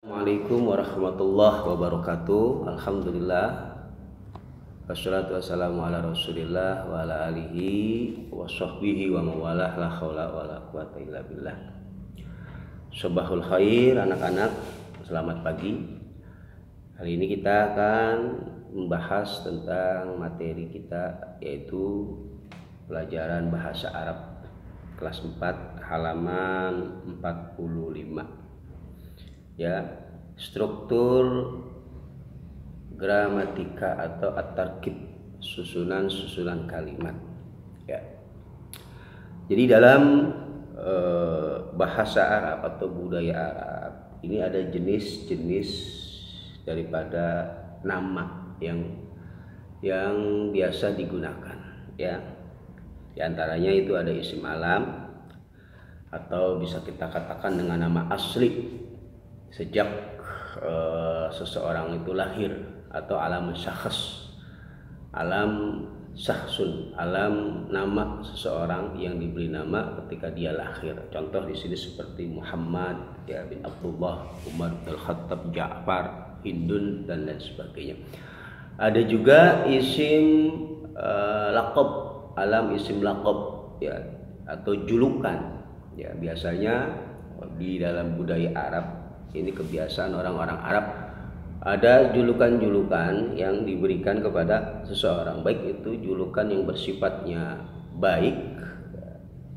Assalamualaikum warahmatullahi wabarakatuh. Alhamdulillah. Wassalatu wassalamu ala Rasulillah wa ala alihi wa sahbihi wa mawalah la haula wala quwata illa billah. Subahul khair anak-anak, selamat pagi. Hari ini kita akan membahas tentang materi kita, yaitu pelajaran bahasa Arab kelas 4 halaman 45. Ya, struktur gramatika atau at-tarkib, susunan kalimat. Ya. Jadi dalam bahasa Arab atau budaya Arab ini ada jenis-jenis daripada nama yang biasa digunakan. Ya, di antaranya itu ada isim alam, atau bisa kita katakan dengan nama asli sejak seseorang itu lahir, atau alam syakhs, alam syahsun, alam nama seseorang yang diberi nama ketika dia lahir. Contoh di sini seperti Muhammad ya bin Abdullah, Umar bin Khattab, Ja'far, Hindun dan lain sebagainya. Ada juga isim laqab, alam isim laqab ya, atau julukan ya. Biasanya di dalam budaya Arab ini kebiasaan orang-orang Arab, ada julukan-julukan yang diberikan kepada seseorang, baik itu julukan yang bersifatnya baik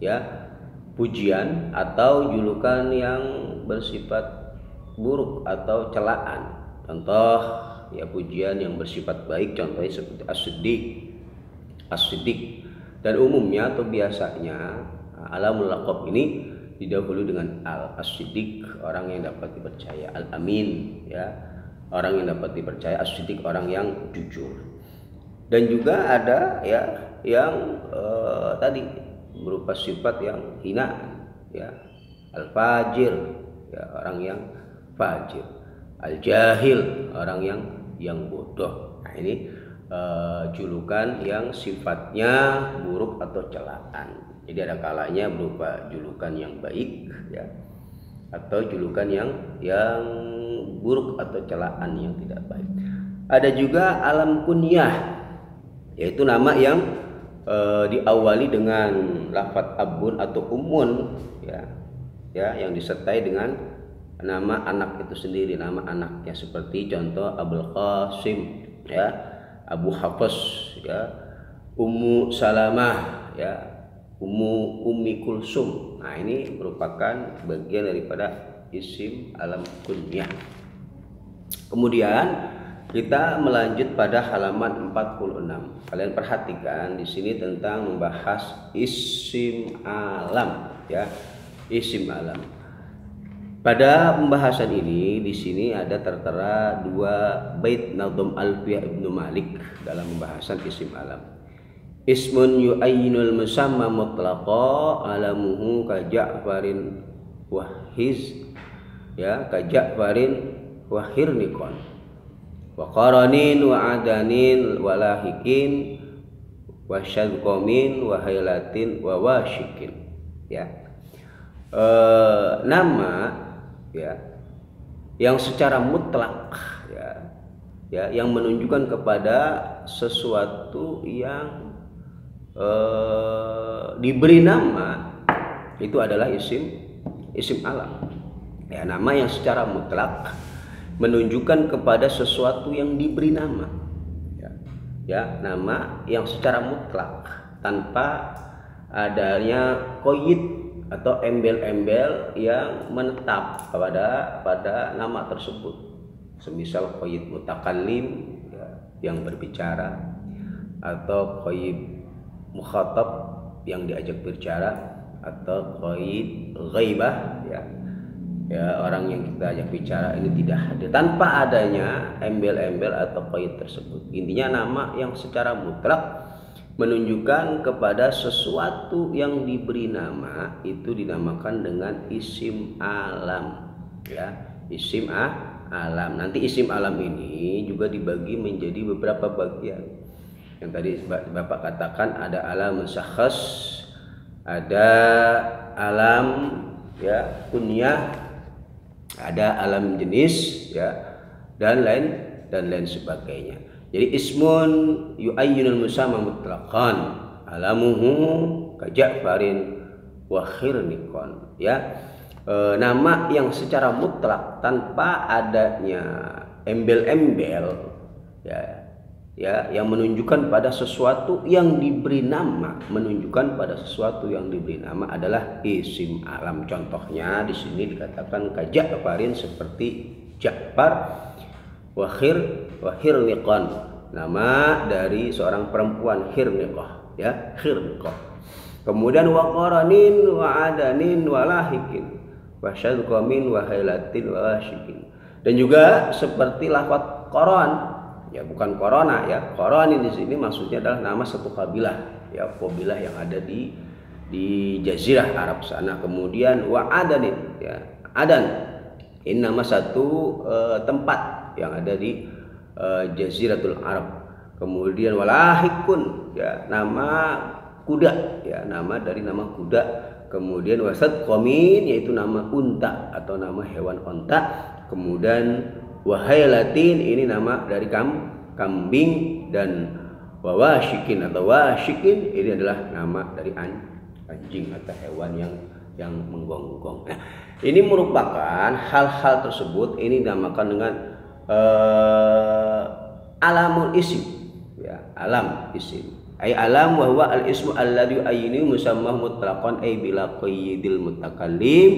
ya, pujian, atau julukan yang bersifat buruk atau celaan. Contoh ya, pujian yang bersifat baik contohnya seperti as-siddiq, dan umumnya atau biasanya alamul laqab ini didahului dengan as-siddiq, orang yang dapat dipercaya, al-amin ya, orang yang dapat dipercaya, as-siddiq, orang yang jujur. Dan juga ada ya yang tadi berupa sifat yang hina ya, al-fajir ya, orang yang fajir, al-jahil, orang yang bodoh. Nah, ini julukan yang sifatnya buruk atau celaan. Jadi ada kalanya berupa julukan yang baik ya, atau julukan yang buruk atau celaan yang tidak baik. Ada juga alam kunyah, yaitu nama yang diawali dengan lafadz abun atau ummun ya, yang disertai dengan nama anak itu sendiri, nama anaknya, seperti contoh Abul Qasim ya, Abu Hafs ya, Ummu Salamah ya, Ummi Kulsum. Nah, ini merupakan bagian daripada isim alam kunyah. Kemudian kita melanjut pada halaman 46. Kalian perhatikan di sini tentang membahas isim alam ya, isim alam. Pada pembahasan ini di sini ada tertera 2 bait Nadhum Alfiyah Ibnu Malik dalam pembahasan isim alam. Ismun yu'ayyinul musamma mutlaqa alamuhu ka Ja'farin wahiz ya, ka Ja'farin wahirnikon wa qaranin wa adanin wa lahikin wa syadqamin wa haylatin wa washikin ya. Nama ya yang secara mutlak ya, yang menunjukkan kepada sesuatu yang diberi nama, itu adalah isim alam ya. Nama yang secara mutlak menunjukkan kepada sesuatu yang diberi nama ya, nama yang secara mutlak tanpa adanya qaid atau embel-embel yang menetap pada nama tersebut. Semisal qaid mutakallim ya, yang berbicara, atau qaid mukhatab yang diajak bicara, atau qaid ghaibah ya, orang yang kita ajak bicara ini tidak hadir, tanpa adanya embel-embel atau qaid tersebut. Intinya nama yang secara mutlak menunjukkan kepada sesuatu yang diberi nama itu dinamakan dengan isim alam ya, isim alam. Nanti isim alam ini juga dibagi menjadi beberapa bagian. Yang tadi Bapak katakan ada alam syakhs, ada alam ya kunyah, ada alam jenis ya dan lain sebagainya. Jadi ismun yu'ayyinul musamma mutlaqan alamuhu ka Ja'farin wa khirniqan ya. Nama yang secara mutlak tanpa adanya embel-embel ya yang menunjukkan pada sesuatu yang diberi nama, adalah isim alam. Contohnya di sini dikatakan ka Ja'farin seperti Ja'far, wa khirniqan nama dari seorang perempuan, khirniqah ya, khirniqah. Kemudian wa qaranin wa adanin wa lahikin wa syadqamin wa hailatin wa syikin. Dan juga seperti lafaz qaran ya, bukan corona ya. Qaran di sini maksudnya adalah nama satu kabilah ya, kabilah yang ada di jazirah Arab sana. Kemudian wa adanin ya, adan ini nama satu tempat yang ada di jaziratul Arab. Kemudian walahikun ya, nama kuda ya, nama dari nama kuda. Kemudian wasad qomin yaitu nama unta atau nama hewan unta. Kemudian wahailatin ini nama dari kambing. Dan wawashikin atau washikin ini adalah nama dari anjing atau hewan yang menggonggong. Nah, ini merupakan hal-hal tersebut ini dinamakan dengan alamul isim ya, alam isim. Ay alam wa huwa al ismu alladhi ayinu musammah mutlaqan ay bila qayyidil mutakallim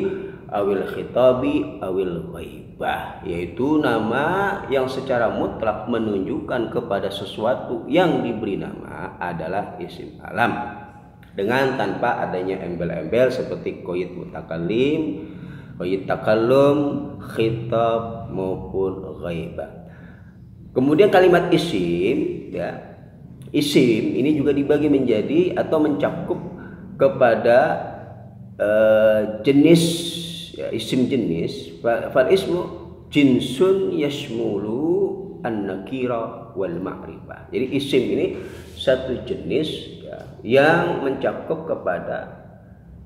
awil khitabi awil ghaibah, yaitu nama yang secara mutlak menunjukkan kepada sesuatu yang diberi nama adalah isim alam dengan tanpa adanya embel-embel seperti qayyid mutakallim, qayyid takallum, khitab maupun ghaibah. Kemudian kalimat isim ya, isim ini juga dibagi menjadi atau mencakup kepada jenis ya, isim jenis. Fal ismu jinsun yashmulu an-nakira wal ma'rifah. Jadi isim ini satu jenis ya, yang mencakup kepada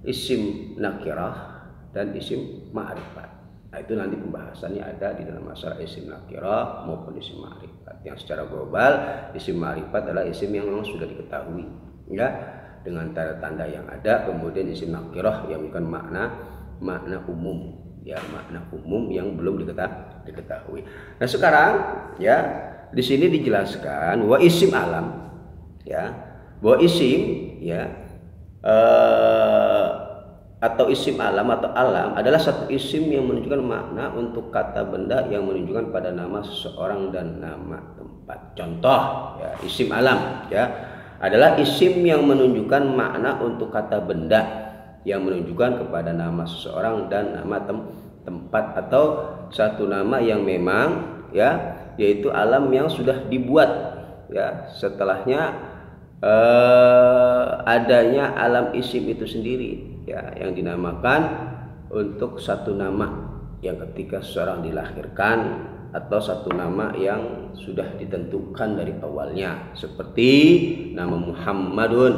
isim nakirah dan isim ma'rifah. Nah, itu nanti pembahasannya ada di dalam masalah isim nakirah maupun isim ma'rifat. Yang secara global isim ma'rifat adalah isim yang memang sudah diketahui ya, dengan tanda-tanda yang ada. Kemudian isim nakirah yang bukan makna umum ya, makna umum yang belum diketahui. Nah, sekarang ya di sini dijelaskan bahwa isim alam ya, bahwa isim ya atau isim alam atau alam adalah satu isim yang menunjukkan makna untuk kata benda yang menunjukkan pada nama seseorang dan nama tempat. Contoh ya, isim alam ya adalah isim yang menunjukkan makna untuk kata benda yang menunjukkan kepada nama seseorang dan nama tempat, atau satu nama yang memang ya, yaitu alam yang sudah dibuat ya setelahnya adanya alam isim itu sendiri ya, yang dinamakan untuk satu nama yang ketika seseorang dilahirkan atau satu nama yang sudah ditentukan dari awalnya, seperti nama Muhammadun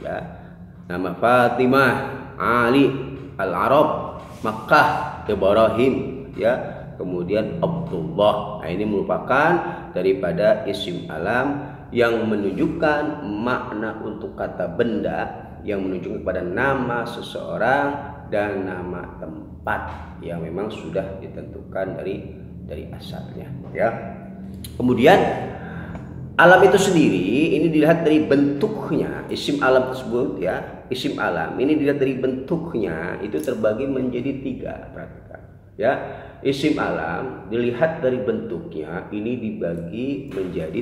ya, nama Fatimah, Ali, Al-Arab, Makkah, Ibrahim ya, kemudian Abdullah. Nah, ini merupakan daripada isim alam yang menunjukkan makna untuk kata benda yang menunjukkan kepada nama seseorang dan nama tempat yang memang sudah ditentukan dari asalnya ya. Kemudian alam itu sendiri ini dilihat dari bentuknya. Isim alam tersebut ya, isim alam ini dilihat dari bentuknya itu terbagi menjadi 3. Perhatikan ya, isim alam dilihat dari bentuknya ini dibagi menjadi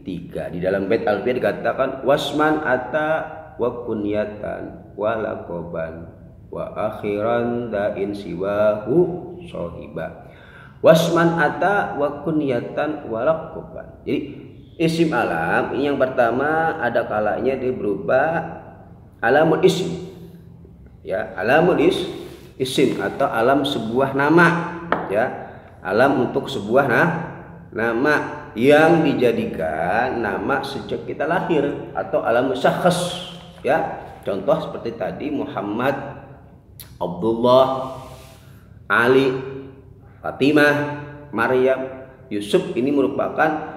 3. Di dalam bait alfiyah dikatakan wasman ata wa kunyatan wa laqaban wa akhiran da'in siwahu sohiba. Wasman ata wa kunyatan wa laqaban. Jadi isim alam ini yang pertama ada kalanya dia berupa alamul isim ya, alamul isim atau alam sebuah nama ya, alam untuk sebuah nama yang dijadikan nama sejak kita lahir atau alam syakhs ya. Contoh seperti tadi Muhammad, Abdullah, Ali, Fatimah, Maryam, Yusuf ini merupakan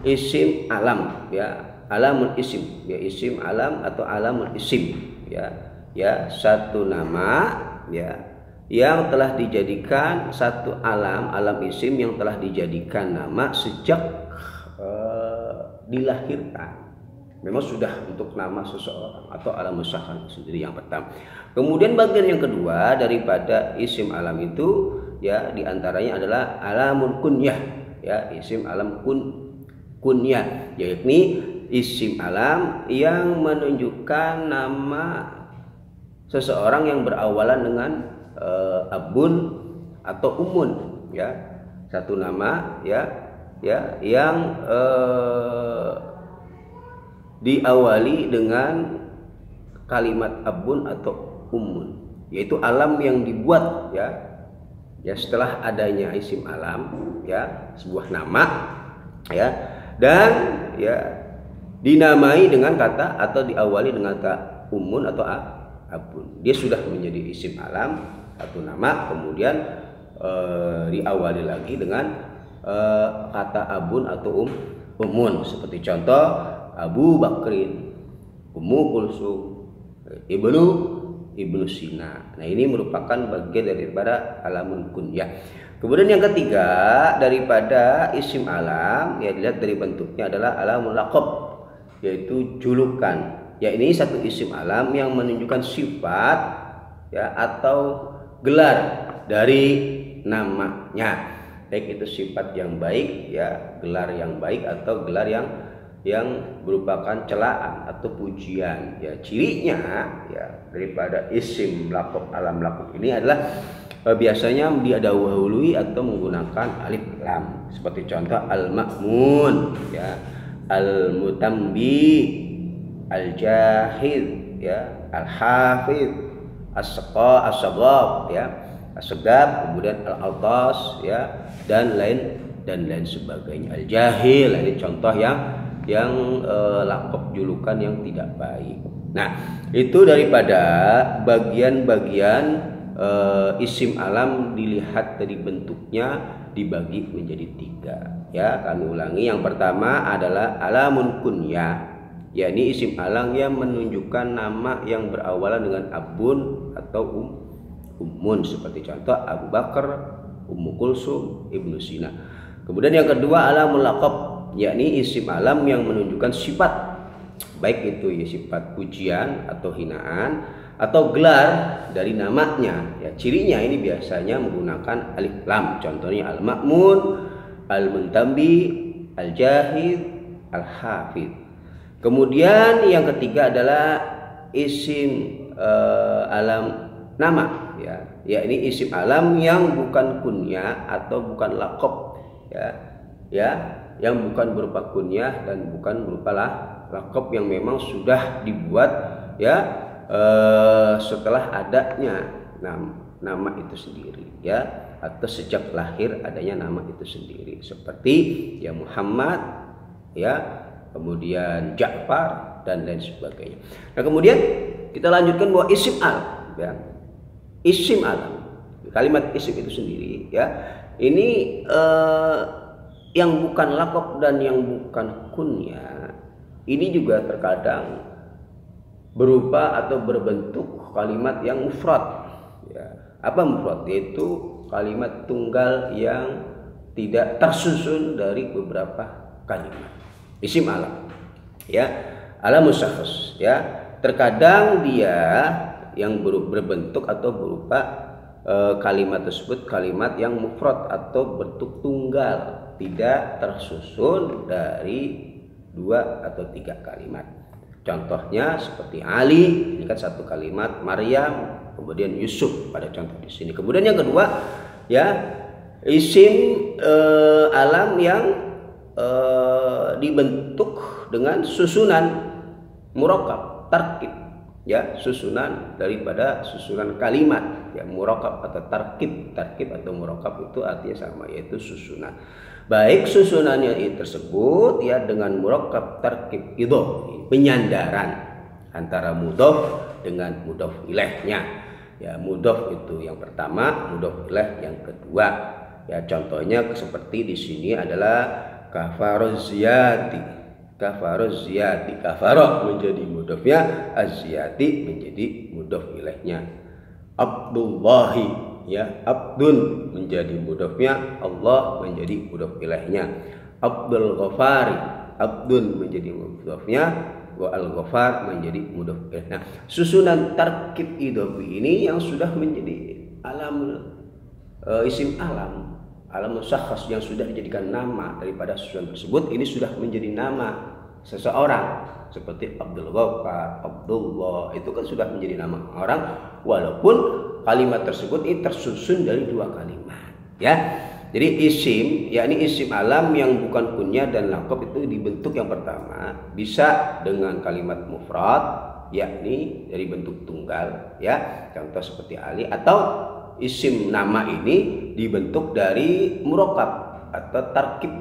isim alam, ya, alamul isim, ya, isim alam atau alamul isim, ya, satu nama, ya, yang telah dijadikan satu alam isim yang telah dijadikan nama sejak dilahirkan. Memang sudah untuk nama seseorang atau alam musyakkan sendiri yang pertama. Kemudian bagian yang kedua daripada isim alam itu, ya, diantaranya adalah alamul kunyah, ya, isim alam kunyah, yakni isim alam yang menunjukkan nama seseorang yang berawalan dengan abun atau umun, ya, satu nama, ya, yang diawali dengan kalimat abun atau umun, yaitu alam yang dibuat, ya, setelah adanya isim alam, ya, sebuah nama, ya, dan, ya, dinamai dengan kata atau diawali dengan kata umun atau abun. Dia sudah menjadi isim alam, satu nama, kemudian diawali lagi dengan kata abun atau umun. Seperti contoh Abu Bakrin, Ummu Kulsum, Ibnu Sina. Nah, ini merupakan bagian daripada alamun kunyah. Kemudian yang ketiga daripada isim alam, ya, dilihat dari bentuknya adalah alamul laqab, yaitu julukan. Ya, ini satu isim alam yang menunjukkan sifat, ya, atau gelar dari namanya, baik itu sifat yang baik, ya, gelar yang baik atau gelar yang merupakan celaan atau pujian. Ya, cirinya, ya, daripada isim laqab alam laqab ini adalah biasanya didahului atau menggunakan alif lam, seperti contoh al-ma'mun, ya, al-mutambi, al-jahid, ya, al-hafid, as-sagab, ya, as-sagab, kemudian al-altas, ya, dan lain sebagainya. Al-jahil, ini contoh yang laqab julukan yang tidak baik. Nah, itu daripada bagian-bagian isim alam dilihat dari bentuknya dibagi menjadi tiga, ya. Kami ulangi, yang pertama adalah alamun kunyah, yakni isim alam yang menunjukkan nama yang berawalan dengan abun atau umun, seperti contoh Abu Bakar, Ummu Kulsum, Ibnu Sina. Kemudian yang kedua alamul laqab, yakni isim alam yang menunjukkan sifat, baik itu, ya, sifat pujian atau hinaan atau gelar dari namanya. Ya, cirinya ini biasanya menggunakan alif lam, contohnya al-ma'mun, al-muntambi, al-jahid, al-hafid. Kemudian yang ketiga adalah isim alam nama, ya, ini isim alam yang bukan kunyah atau bukan laqab, ya, yang bukan berupa kunyah dan bukan berupa laqab, yang memang sudah dibuat, ya, setelah adanya nama itu sendiri, ya, atau sejak lahir adanya nama itu sendiri, seperti, ya, Muhammad, ya, kemudian Ja'far, dan lain sebagainya. Nah, kemudian kita lanjutkan bahwa isim alam, ya, isim alam, kalimat isim itu sendiri, ya, ini yang bukan laqab dan yang bukan kunyah, ini juga terkadang berupa atau berbentuk kalimat yang mufrad, ya. Apa mufrad? Yaitu kalimat tunggal yang tidak tersusun dari beberapa kalimat. Isim alam, ya, alam musyakhas, ya, terkadang dia yang berbentuk atau berupa kalimat tersebut kalimat yang mufrad atau bentuk tunggal, tidak tersusun dari 2 atau 3 kalimat. Contohnya seperti Ali, ini kan satu kalimat, Maryam, kemudian Yusuf pada contoh di sini. Kemudian yang kedua, ya, isim alam yang dibentuk dengan susunan murakkab, tarkib, ya, susunan daripada susunan kalimat, ya, murakkab atau tarkib atau murakkab itu artinya sama, yaitu susunan. Baik susunannya tersebut, ya, dengan murakkab, tarkib, idhofah, penyandaran antara mudhof dengan mudhof ilaihnya, ya, mudhof itu yang pertama, mudhof ilaih yang kedua, Ya, contohnya seperti di sini adalah kafaroziyati. Kafaro menjadi mudhofnya, azziyati menjadi mudhof ilaihnya. Abdullahi, ya, abdun menjadi mudhofnya, Allah menjadi mudhof ilaihnya. Abdul Ghafari, abdun menjadi mudhofnya, wa al-Ghafar menjadi mudhof ilaih. Nah, susunan tarkib idhofi ini yang sudah menjadi alam isim alam musyakhas yang sudah dijadikan nama daripada susunan tersebut, ini sudah menjadi nama seseorang seperti Abdul Ghafar, Abdullah, itu kan sudah menjadi nama orang walaupun kalimat tersebut ini tersusun dari dua kalimat, ya. Jadi isim, yakni isim alam yang bukan kunyah dan laqab itu dibentuk yang pertama bisa dengan kalimat mufrad, yakni dari bentuk tunggal, ya. Contoh seperti Ali, atau isim nama ini dibentuk dari murakkab atau tarkib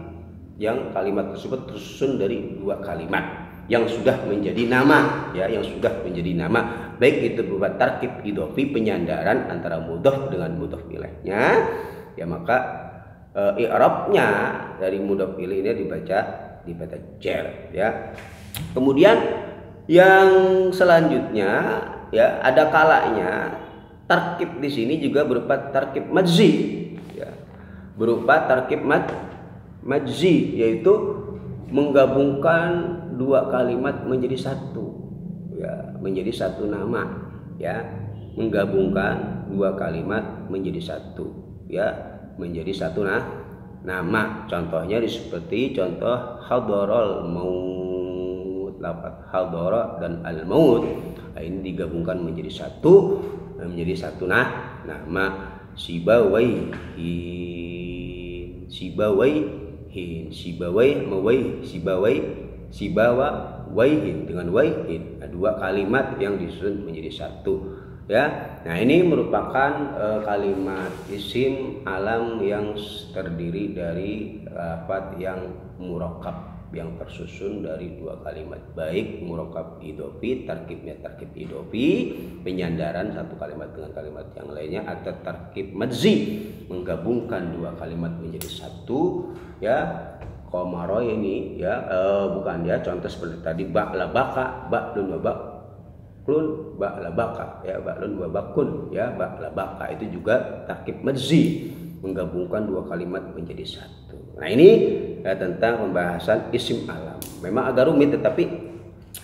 yang kalimat tersebut tersusun dari dua kalimat yang sudah menjadi nama, ya, yang sudah menjadi nama, baik itu berupa tarkib idhofi penyandaran antara mudhof dengan mudhof ilaihnya, ya, maka i'rabnya dari mudhof ilaih ini dibaca jar, ya. Kemudian yang selanjutnya, ya, ada kalanya tarkib di sini juga berupa tarkib majzi, ya, berupa tarkib majzi, yaitu menggabungkan dua kalimat menjadi satu, ya, menjadi satu nama, ya, menggabungkan dua kalimat menjadi satu, ya, menjadi satu nama. Contohnya seperti contoh hadarul maut, lafaz hadara dan al maut, nah, ini digabungkan menjadi satu nama. Sibawaihin dengan waihin, nah, dua kalimat yang disusun menjadi satu, ya. Nah, ini merupakan kalimat isim alam yang terdiri dari lafaz yang murakkab yang tersusun dari dua kalimat, baik murakkab idhofi, tarkibnya tarkib idhofi penyandaran satu kalimat dengan kalimat yang lainnya, atau tarkib majzi menggabungkan dua kalimat menjadi satu, ya. Qamara ini, ya, bukan, ya, contoh seperti tadi ba'labaka, ba'lun wa ba'lun, ba'labaka, ya, ba'lun wa ba'kun, ya, ba'labaka itu juga tarkib majzi menggabungkan dua kalimat menjadi satu. Nah, ini, ya, tentang pembahasan isim alam. Memang agak rumit, tetapi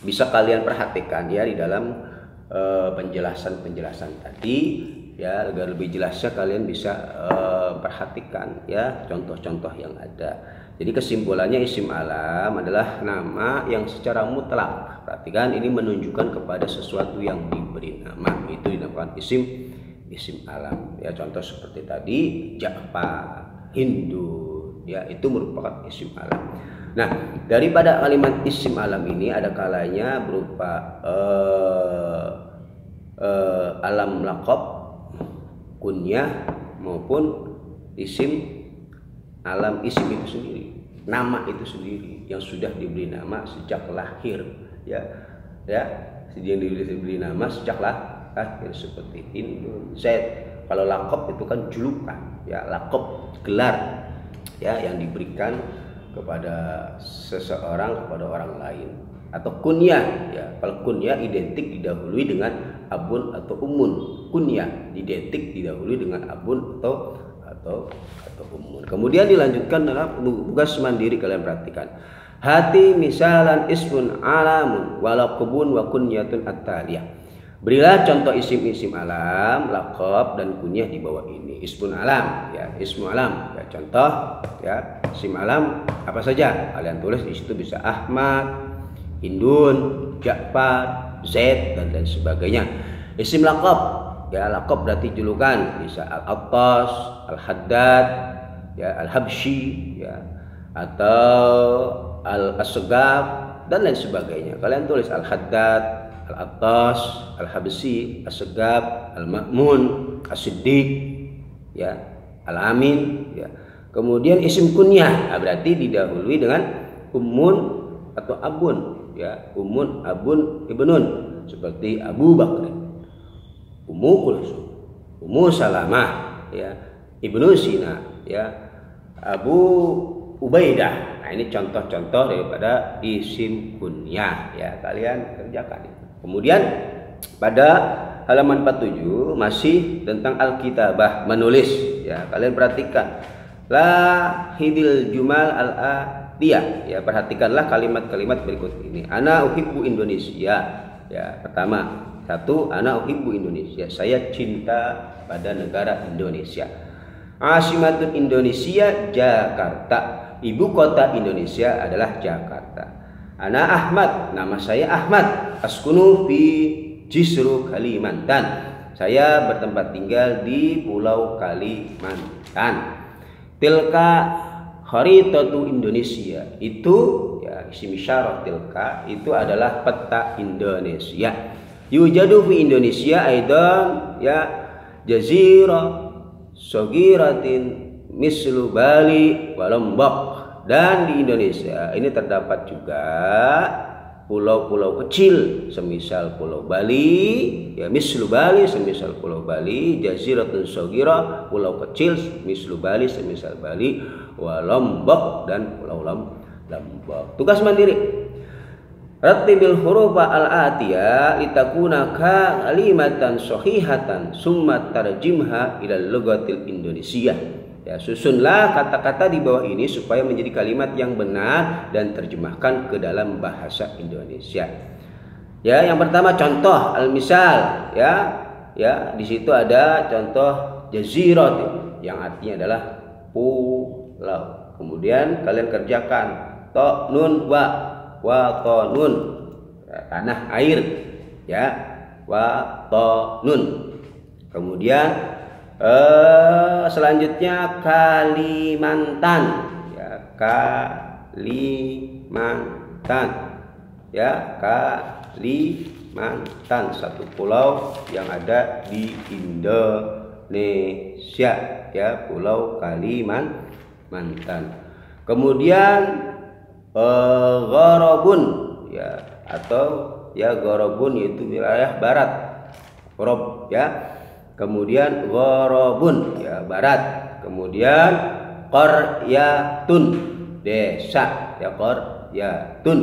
bisa kalian perhatikan, ya, di dalam penjelasan tadi, ya, agar lebih jelasnya kalian bisa perhatikan, ya, contoh-contoh yang ada. Jadi kesimpulannya isim alam adalah nama yang secara mutlak, perhatikan, ini menunjukkan kepada sesuatu yang diberi nama, itu dinamakan isim alam, ya. Contoh seperti tadi Ja'far, Hindu, ya, itu merupakan isim alam. Nah, daripada kalimat isim alam ini ada kalanya berupa alam laqab, kunyah, maupun isim alam, isim itu sendiri, nama itu sendiri yang sudah diberi nama sejak lahir, ya, yang diberi nama sejak lahir seperti Hindu, Zaid. Kalau laqab itu kan julukan, ya, laqab gelar, ya, yang diberikan kepada seseorang kepada orang lain, atau kunyah, ya. Kalau kunyah identik didahului dengan abun atau umun, kunyah identik didahului dengan abun atau umun. Kemudian dilanjutkan dalam tugas mandiri, kalian perhatikan. Hati misalan ismun alamun walau kubun wa kunyatun at-taliyah. Berilah contoh isim-isim alam, laqab dan kunyah di bawah ini. Ismun alam, ya, ismu alam, ya, contoh, ya, isim alam apa saja kalian tulis di situ, bisa Ahmad, Hindun, Ja'far, Zaid, dan lain sebagainya. Isim laqab, ya, laqab berarti julukan, bisa Al-Attas, Al-Haddad, ya, Al-Habsyi, ya, atau Al-Asgab, dan lain sebagainya. Kalian tulis Al-Haddad, Al-Attas, Al-Habsyi, Asgab, Al-Ma'mun, As-Siddiq, ya, Al-Amin, ya. Kemudian isim kunyah, berarti didahului dengan umun atau abun, ya, umun, abun, ibnun, seperti Abu Bakr, Ummu Kulsum, Ummu Salamah, ya, Ibnu Sina, ya, Abu Ubaidah. Nah, ini contoh-contoh daripada isim kunyah, ya, kalian kerjakan. Kemudian pada halaman 47 masih tentang al-kitabah, menulis, ya, kalian perhatikan la hidil jumal al-atiyah, ya, perhatikanlah kalimat-kalimat berikut ini. Ana uhibbu Indonesia, ya, pertama, satu, ana uhibbu Indonesia, saya cinta pada negara Indonesia. Asimatun Indonesia Jakarta, ibu kota Indonesia adalah Jakarta. Ana Ahmad, nama saya Ahmad. Askunu fi Jisru Kalimantan, saya bertempat tinggal di Pulau Kalimantan. Tilka kharitatu Indonesia, itu, ya, isim isyarah tilka itu adalah peta Indonesia. Yujadu fi Indonesia aidan, ya, jazirah sogiratin mislu Bali wa Lombok. Dan di Indonesia ini terdapat juga pulau-pulau kecil semisal Pulau Bali, ya, mislu Bali semisal Pulau Bali, jaziratun sogira, pulau kecil mislu Bali semisal Bali, wa Lombok, dan Pulau Lombok. Tugas mandiri. Rattibil hurufa al-atiyah litakuna kalimatan sahihatan summa tarjimha ila lughatil Indonesia. Ya, susunlah kata-kata di bawah ini supaya menjadi kalimat yang benar dan terjemahkan ke dalam bahasa Indonesia. Ya, yang pertama contoh al-misal, ya. Ya, di situ ada contoh jazirat yang artinya adalah pulau. Kemudian kalian kerjakan to nun wa to nun, tanah air, ya, wa to nun. Kemudian selanjutnya Kalimantan, ya, Kalimantan, ya, Kalimantan, satu pulau yang ada di Indonesia, ya, Pulau Kalimantan. Kemudian Gorobun, ya, atau, ya, Gorobun yaitu wilayah barat, Gorob, ya. Kemudian Gorobun, ya, barat. Kemudian Qaryatun, desa, ya, Qaryatun,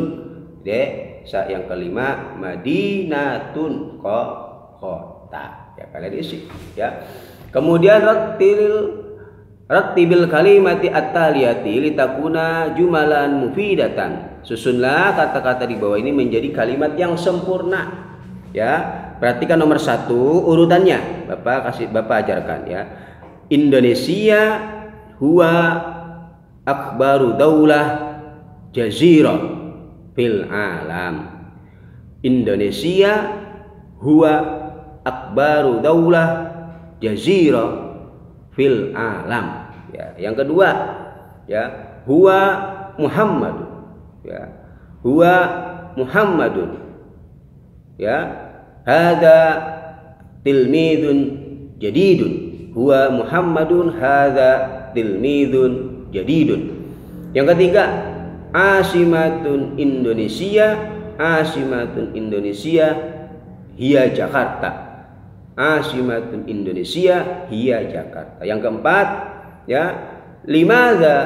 desa. Yang kelima Madinatun, kota, ya, kalian isi, ya. Kemudian rattibil kalimati at-taliyati litakuna jumalan mufidatan, susunlah kata-kata di bawah ini menjadi kalimat yang sempurna, ya. Perhatikan nomor 1 urutannya, Bapak ajarkan, ya. Indonesia huwa akbaru daulah jazirah fil alam. Indonesia huwa akbaru daulah jazirah fil alam, ya. Yang kedua, ya, huwa Muhammadun, ya, huwa Muhammadun, ya, hada tilmidun jadidun, huwa Muhammadun hada tilmidun jadidun. Yang ketiga, asimatun Indonesia, asimatun Indonesia hiya Jakarta, asimatun Indonesia hiya Jakarta. Yang keempat, ya, limadza,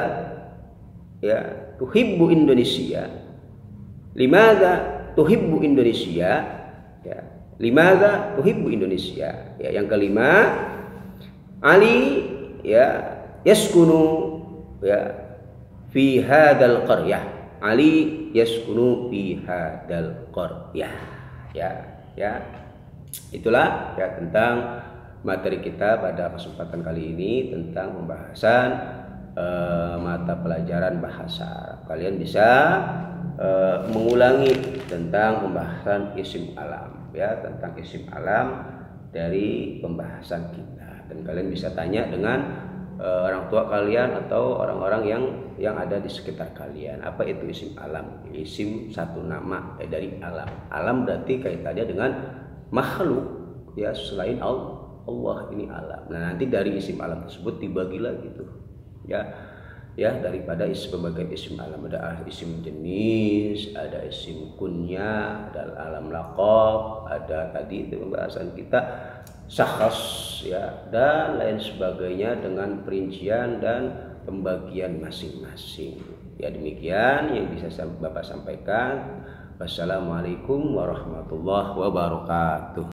ya, tuhibbu Indonesia, limadza tuhibbu Indonesia, ya, limadza tuhibbu Indonesia, ya. Yang kelima, Ali, ya, yaskunu, ya, fi hadal qaryah, Ali yaskunu fi hadal qaryah, ya, ya. Itulah, ya, tentang materi kita pada kesempatan kali ini tentang pembahasan mata pelajaran bahasa Arab. Kalian bisa mengulangi tentang pembahasan isim alam, ya, tentang isim alam dari pembahasan kita, dan kalian bisa tanya dengan orang tua kalian atau orang-orang yang ada di sekitar kalian, apa itu isim alam. Isim satu nama dari alam. Alam berarti kaitannya dengan makhluk, ya, selain Allah, ini alam. Nah, nanti dari isim alam tersebut dibagi lagi tuh, ya, ya, daripada berbagai isim alam. Ada isim jenis, ada isim kunyah, ada alam laqab, ada tadi itu pembahasan kita syakhs ya dan lain sebagainya dengan perincian dan pembagian masing-masing. Ya demikian yang bisa Bapak sampaikan. Wassalamualaikum warahmatullahi wabarakatuh.